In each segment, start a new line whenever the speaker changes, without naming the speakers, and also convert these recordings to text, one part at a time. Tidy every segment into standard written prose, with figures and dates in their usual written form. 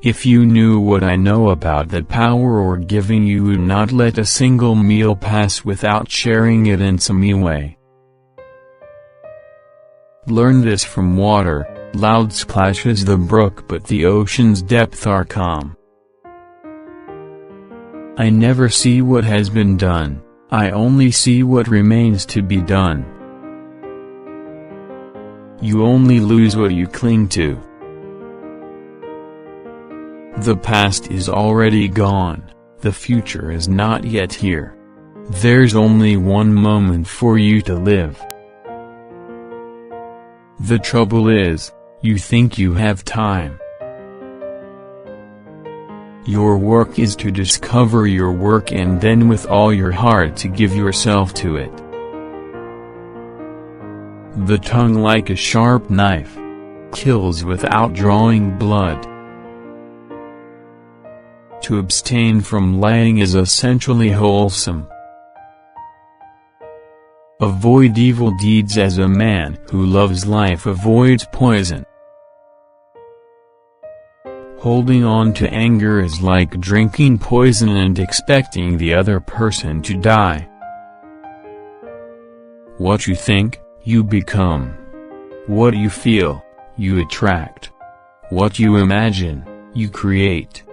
If you knew what I know about that power or giving, you would not let a single meal pass without sharing it in some way. Learn this from water. Loud splashes the brook, but the ocean's depth are calm. I never see what has been done, I only see what remains to be done. You only lose what you cling to. The past is already gone, the future is not yet here. There's only one moment for you to live. The trouble is, you think you have time. Your work is to discover your work and then with all your heart to give yourself to it. The tongue, like a sharp knife, kills without drawing blood. To abstain from lying is essentially wholesome. Avoid evil deeds as a man who loves life avoids poison. Holding on to anger is like drinking poison and expecting the other person to die. What you think, you become. What you feel, you attract. What you imagine, you create.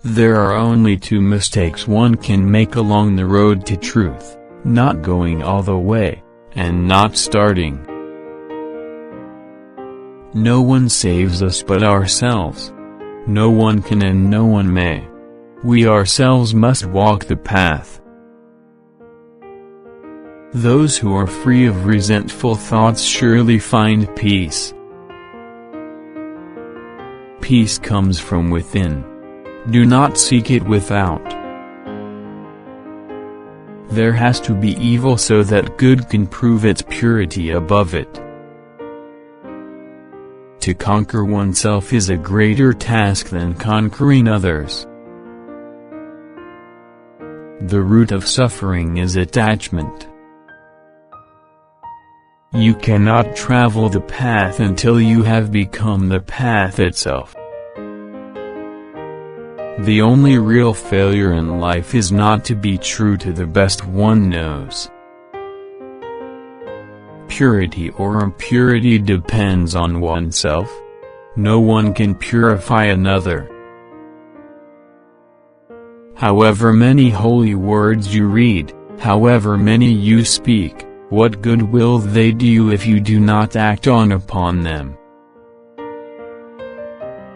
There are only two mistakes one can make along the road to truth: not going all the way, and not starting. No one saves us but ourselves. No one can and no one may. We ourselves must walk the path. Those who are free of resentful thoughts surely find peace. Peace comes from within. Do not seek it without. There has to be evil so that good can prove its purity above it. To conquer oneself is a greater task than conquering others. The root of suffering is attachment. You cannot travel the path until you have become the path itself. The only real failure in life is not to be true to the best one knows. Purity or impurity depends on oneself. No one can purify another. However many holy words you read, however many you speak, what good will they do you if you do not act on upon them?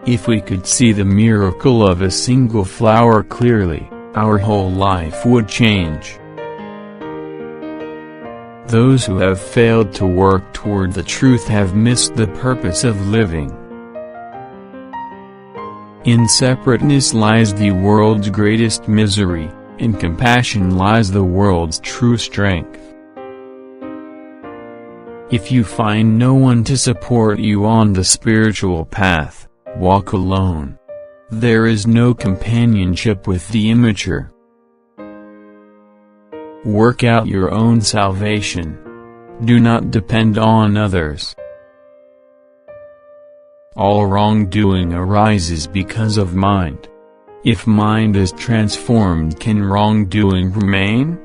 If we could see the miracle of a single flower clearly, our whole life would change. Those who have failed to work toward the truth have missed the purpose of living. In separateness lies the world's greatest misery, in compassion lies the world's true strength. If you find no one to support you on the spiritual path, walk alone. There is no companionship with the immature. Work out your own salvation. Do not depend on others. All wrongdoing arises because of mind. If mind is transformed, can wrongdoing remain?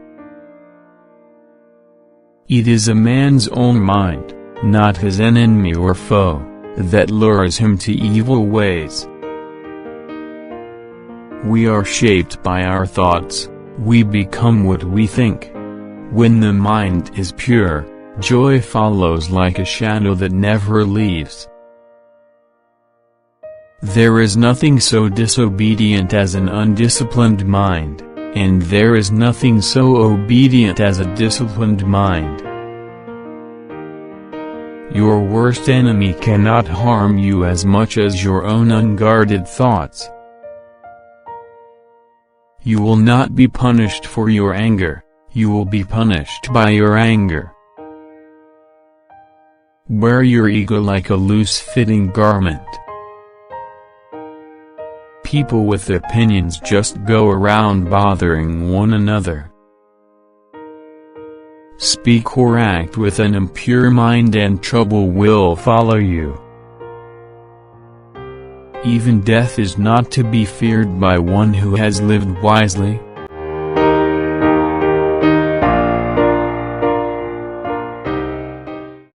It is a man's own mind, not his enemy or foe, that lures him to evil ways. We are shaped by our thoughts. We become what we think. When the mind is pure, joy follows like a shadow that never leaves. There is nothing so disobedient as an undisciplined mind, and there is nothing so obedient as a disciplined mind. Your worst enemy cannot harm you as much as your own unguarded thoughts. You will not be punished for your anger, you will be punished by your anger. Wear your ego like a loose-fitting garment. People with opinions just go around bothering one another. Speak or act with an impure mind and trouble will follow you. Even death is not to be feared by one who has lived wisely.